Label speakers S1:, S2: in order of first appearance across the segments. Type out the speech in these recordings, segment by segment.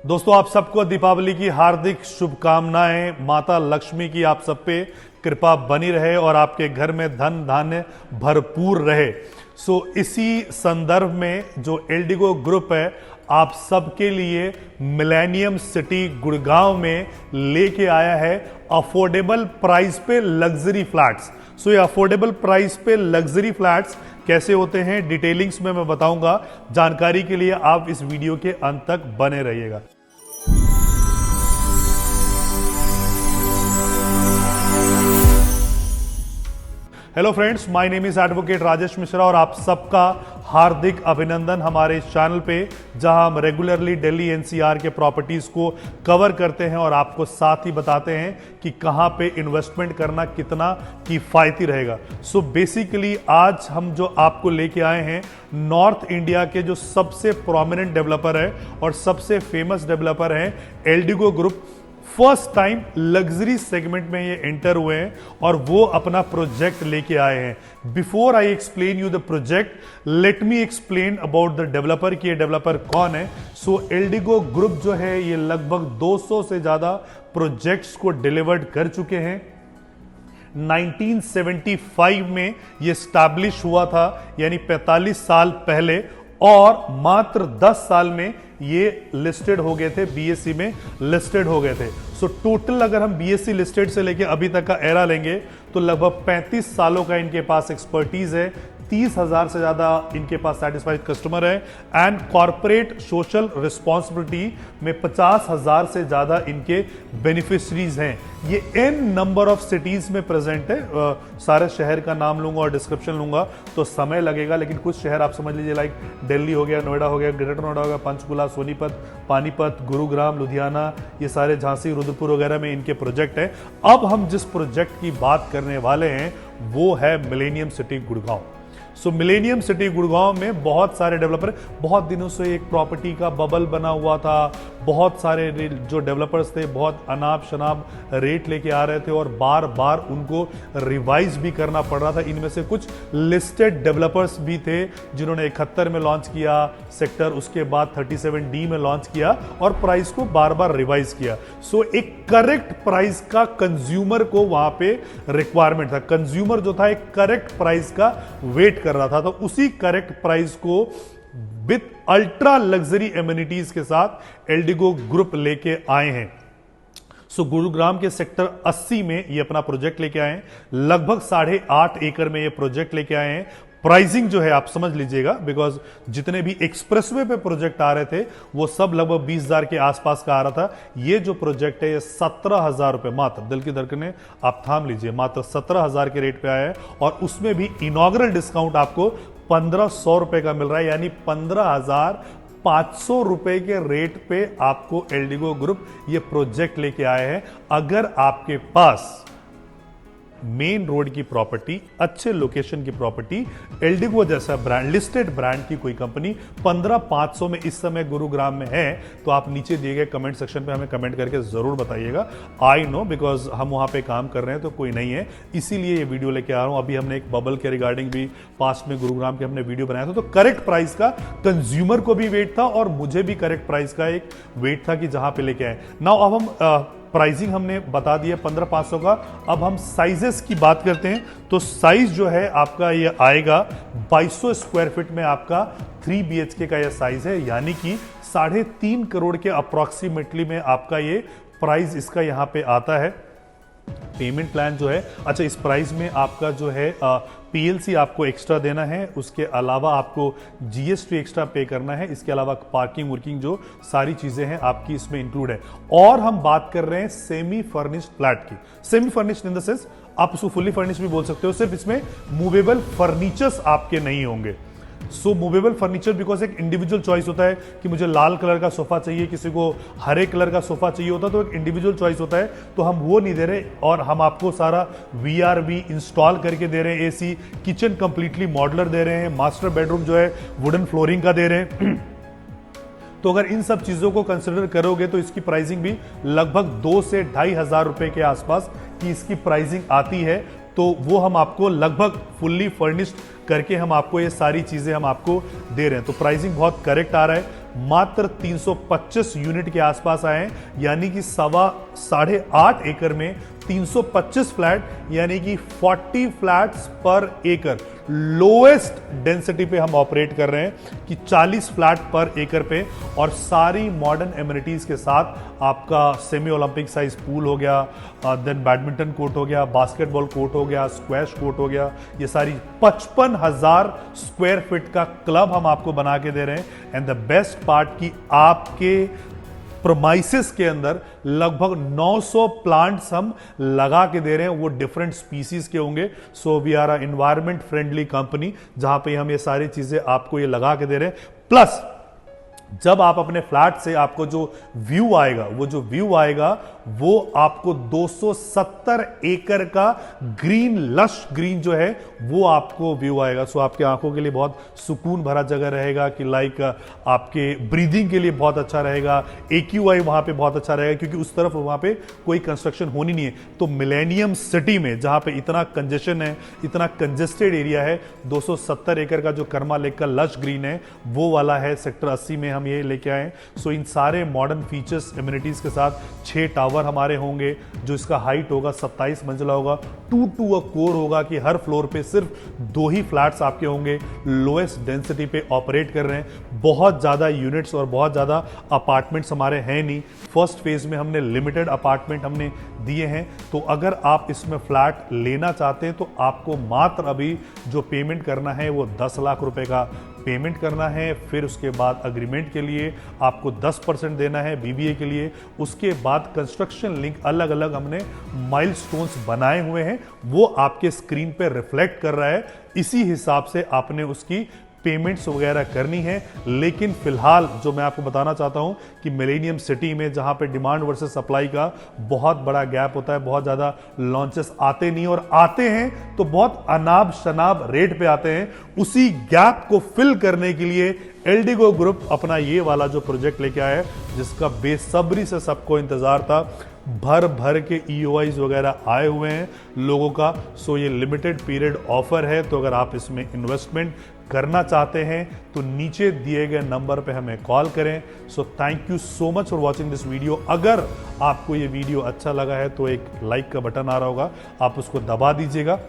S1: दोस्तों, आप सबको दीपावली की हार्दिक शुभकामनाएं। माता लक्ष्मी की आप सब पे कृपा बनी रहे और आपके घर में धन धान्य भरपूर रहे। इसी संदर्भ में जो एल्डिगो ग्रुप है आप सबके लिए मिलेनियम सिटी गुड़गांव में लेके आया है अफोर्डेबल प्राइस पे लग्जरी फ्लैट्स। ये अफोर्डेबल प्राइस पे लग्जरी फ्लैट्स कैसे होते हैं डिटेलिंग्स में मैं बताऊंगा। जानकारी के लिए आप इस वीडियो के अंत तक बने रहिएगा। Hello friends, my name is advocate Rajesh Mishra और आप सबका हार्दिक अभिनंदन हमारे इस चैनल पे, जहां हम रेगुलरली दिल्ली एनसीआर के प्रॉपर्टीज को कवर करते हैं और आपको साथ ही बताते हैं कि कहां पे इन्वेस्टमेंट करना कितना किफायती रहेगा। बेसिकली आज हम जो आपको लेके आए हैं नॉर्थ इंडिया के जो सबसे प्रोमिनेंट डेवलपर है और सबसे फेमस डेवलपर हैं Eldeco group. First time luxury segment में ये एंटर हुए हैं और वो अपना प्रोजेक्ट लेके आए हैं। Before I explain you the project, let me explain about the developer कि ये डेवलपर कौन है। एल्डिगो ग्रुप जो है ये लगभग 200 से ज्यादा प्रोजेक्ट्स को डिलीवर्ड कर चुके हैं। 1975 में ये स्टैब्लिश हुआ था, यानी 45 साल पहले, और मात्र 10 साल में ये लिस्टेड हो गए थे, बीएससी में लिस्टेड हो गए थे। टोटल अगर हम बीएससी लिस्टेड से लेके अभी तक का एरा लेंगे तो लगभग 35 सालों का इनके पास एक्सपर्टीज है। 30,000 से ज्यादा इनके पास सेटिस्फाइड कस्टमर है एंड कॉर्पोरेट सोशल रिस्पॉन्सिबिलिटी में 50,000 से ज्यादा इनके बेनिफिशरीज हैं। ये एन नंबर ऑफ सिटीज में प्रेजेंट है। सारे शहर का नाम लूंगा और डिस्क्रिप्शन लूंगा तो समय लगेगा, लेकिन कुछ शहर आप समझ लीजिए, लाइक दिल्ली हो गया, नोएडा हो गया, ग्रेटर नोएडा हो गया, पंचकुला, सोनीपत, पानीपत, गुरुग्राम, लुधियाना, ये सारे झांसी, रुद्रपुर वगैरह में इनके प्रोजेक्ट है। अब हम जिस प्रोजेक्ट की बात करने वाले हैं वो है millennium city Gurgaon. Millennium city Gurgaon में बहुत सारे डेवलपर, बहुत दिनों से एक प्रॉपर्टी का बबल बना हुआ था। बहुत सारे जो डेवलपर्स थे बहुत अनाप शनाप रेट लेके आ रहे थे और बार बार उनको रिवाइज भी करना पड़ रहा था। इनमें से कुछ लिस्टेड डेवलपर्स भी थे जिन्होंने 71 में लॉन्च किया सेक्टर, उसके बाद 37D में लॉन्च किया और प्राइस को बार बार रिवाइज किया। एक करेक्ट प्राइस का कंज्यूमर को वहां पे रिक्वायरमेंट था। कंज्यूमर जो था एक करेक्ट प्राइस का वेट कर रहा था, तो उसी करेक्ट प्राइस को विद अल्ट्रा लग्जरी एमिनिटीज के साथ एल्डिगो ग्रुप लेके आए हैं। गुरुग्राम के सेक्टर 80 में ये अपना प्रोजेक्ट लेके आए हैं। लगभग 8.5 एकड़ में ये प्रोजेक्ट लेके आए हैं। प्राइसिंग जो है आप समझ लीजिएगा, बिकॉज जितने भी एक्सप्रेसवे पे प्रोजेक्ट आ रहे थे वो सब लगभग 20,000 के आसपास का आ रहा था। ये जो प्रोजेक्ट है ये 17,000 रुपए, मात्र दिल की धड़कने आप थाम लीजिए, मात्र 17,000 के रेट पे आया है और उसमें भी इनॉग्रल डिस्काउंट आपको 1,500 रुपए का मिल रहा है, यानी 15,500 रुपए के रेट पे आपको एल्डिगो ग्रुप ये प्रोजेक्ट लेके आए हैं। अगर आपके पास मेन रोड की प्रॉपर्टी, अच्छे लोकेशन की प्रॉपर्टी, एल्डिगो जैसा ब्रांड, लिस्टेड ब्रांड की कोई कंपनी 15,500 में इस समय गुरुग्राम में है, तो आप नीचे दिए गए कमेंट सेक्शन पे हमें कमेंट करके जरूर बताइएगा। आई नो, बिकॉज हम वहां पे काम कर रहे हैं तो कोई नहीं है, इसीलिए ये वीडियो लेके आ रहा हूं। अभी हमने एक बबल के रिगार्डिंग भी पास्ट में गुरुग्राम के हमने वीडियो बनाया था, तो करेक्ट प्राइस का कंज्यूमर को भी वेट था और मुझे भी करेक्ट प्राइस का एक वेट था कि जहां पे लेके आए। नाउ अब हम प्राइसिंग हमने बता दिया 15,500 का। अब हम साइजेस की बात करते हैं, तो साइज जो है आपका ये आएगा 2200 स्क्वायर फीट में आपका 3 BHK का ये साइज है, यानी कि 3.5 करोड़ के अप्रोक्सीमेटली में आपका ये प्राइस इसका यहां पे आता है। पेमेंट प्लान जो है, अच्छा, इस प्राइस में आपका जो है पीएलसी आपको एक्स्ट्रा देना है, उसके अलावा आपको जीएसटी एक्स्ट्रा पे करना है, इसके अलावा पार्किंग वर्किंग जो सारी चीजें हैं आपकी इसमें इंक्लूड है। और हम बात कर रहे हैं सेमी फर्निश्ड फ्लैट की। Semi furnished in the sense आप उसको फुल्ली फर्निश्ड भी बोल सकते हो, सिर्फ इसमें मूवेबल फर्नीचर्स आपके नहीं होंगे। मूवेबल फर्नीचर, बिकॉज एक इंडिविजुअल चॉइस होता है कि मुझे लाल कलर का सोफा चाहिए, किसी को हरे कलर का सोफा चाहिए होता है, तो एक इंडिविजुअल चॉइस होता है, तो हम वो नहीं दे रहे और हम आपको सारा वीआरवी इंस्टॉल करके दे रहे हैं। एसी, किचन कंप्लीटली मॉडुलर दे रहे हैं, मास्टर बेडरूम जो है वुडन फ्लोरिंग का दे रहे हैं। तो अगर इन सब चीजों को कंसिडर करोगे तो इसकी प्राइसिंग भी लगभग 2 से 2,500 रुपए के आसपास की इसकी प्राइसिंग आती है। तो वो हम आपको लगभग फुल्ली फर्निश्ड करके हम आपको ये सारी चीजें हम आपको दे रहे हैं, तो प्राइसिंग बहुत करेक्ट आ रहा है। मात्र 325 यूनिट के आसपास आए हैं, यानी कि 8.5 एकड़ में 325 फ्लैट, यानी कि 40 फ्लैट्स पर एकड़। लोएस्ट डेंसिटी पे हम ऑपरेट कर रहे हैं कि 40 फ्लैट पर एकड़ पे, और सारी मॉडर्न एमिनिटीज के साथ आपका सेमी ओलंपिक साइज पूल हो गया, देन बैडमिंटन कोर्ट हो गया, बास्केटबॉल कोर्ट हो गया, स्क्वैश कोर्ट हो गया। ये सारी 55,000 स्क्वायर फीट का क्लब हम आपको बना के दे रहे हैं। एंड द बेस्ट पार्ट कि आपके प्रोमाइसेस के अंदर लगभग 900 प्लांट्स हम लगा के दे रहे हैं, वो डिफरेंट स्पीसीज के होंगे। So we are a environment friendly company, जहां पे हम ये सारी चीजें आपको ये लगा के दे रहे हैं। प्लस जब आप अपने फ्लैट से आपको जो व्यू आएगा वो आपको 270 एकड़ का ग्रीन, लश ग्रीन जो है वो आपको व्यू आएगा। सो आपके आंखों के लिए बहुत सुकून भरा जगह रहेगा कि लाइक आपके ब्रीदिंग के लिए बहुत अच्छा रहेगा। AQI वहां पे बहुत अच्छा रहेगा, क्योंकि उस तरफ वहां पे कोई कंस्ट्रक्शन होनी नहीं है। तो मिलेनियम सिटी में जहां पे इतना कंजेशन है, इतना कंजेस्टेड एरिया है, 270 एकड़ का जो कर्मा लेक का लश ग्रीन है वो वाला है सेक्टर 80 में हम ये लेके आए। सो इन सारे मॉडर्न फीचर्स, एमिनिटीज के साथ 6 टावर हमारे होंगे, जो इसका हाइट होगा 27 मंजिला होगा, 2 टू अ कोर होगा कि हर फ्लोर पे सिर्फ 2 ही फ्लैट्स आपके होंगे। लोएस्ट डेंसिटी पे ऑपरेट कर रहे हैं। बहुत ज्यादा यूनिट्स और बहुत ज्यादा अपार्टमेंट्स हमारे हैं नहीं। फर्स्ट फेज में हमने लिमिटेड अपार्टमेंट हमने दिए हैं। तो अगर आप इसमें फ्लैट लेना चाहते हैं तो आपको मात्र अभी जो पेमेंट करना है वो 10 लाख रुपए का पेमेंट करना है। फिर उसके बाद अग्रीमेंट के लिए आपको 10% देना है, BBA के लिए। उसके बाद कंस्ट्रक्शन लिंक अलग अलग हमने माइलस्टोन्स बनाए हुए हैं, वो आपके स्क्रीन पे रिफ्लेक्ट कर रहा है। इसी हिसाब से आपने उसकी पेमेंट्स वगैरह करनी है। लेकिन फिलहाल जो मैं आपको बताना चाहता हूं कि मिलेनियम सिटी में जहां पे डिमांड वर्सेस सप्लाई का बहुत बड़ा गैप होता है, बहुत ज्यादा लॉन्चेस आते नहीं, और आते हैं तो बहुत अनाब शनाब रेट पे आते हैं। उसी गैप को फिल करने के लिए एल्डिगो ग्रुप अपना ये वाला जो प्रोजेक्ट लेके आया है, जिसका बेसब्री से सबको इंतजार था। भर भर के EOIs वगैरह आए हुए हैं लोगों का। सो ये लिमिटेड पीरियड ऑफर है, तो अगर आप इसमें इन्वेस्टमेंट करना चाहते हैं तो नीचे दिए गए नंबर पे हमें कॉल करें। So thank you so much for watching this video. अगर आपको ये वीडियो अच्छा लगा है तो एक लाइक का बटन आ रहा होगा, आप उसको दबा दीजिएगा।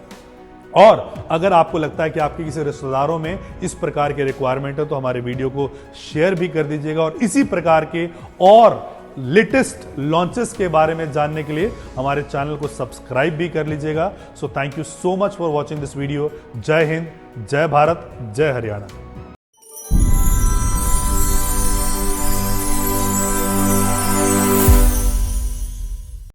S1: और अगर आपको लगता है कि आपके किसी रिश्तेदारों में इस प्रकार के रिक्वायरमेंट है तो हमारे वीडियो को शेयर भी कर दीजिएगा। और इसी प्रकार के और लेटेस्ट लॉन्चेस के बारे में जानने के लिए हमारे चैनल को सब्सक्राइब भी कर लीजिएगा। So thank you so much for watching this video. जय हिंद, जय भारत, जय हरियाणा।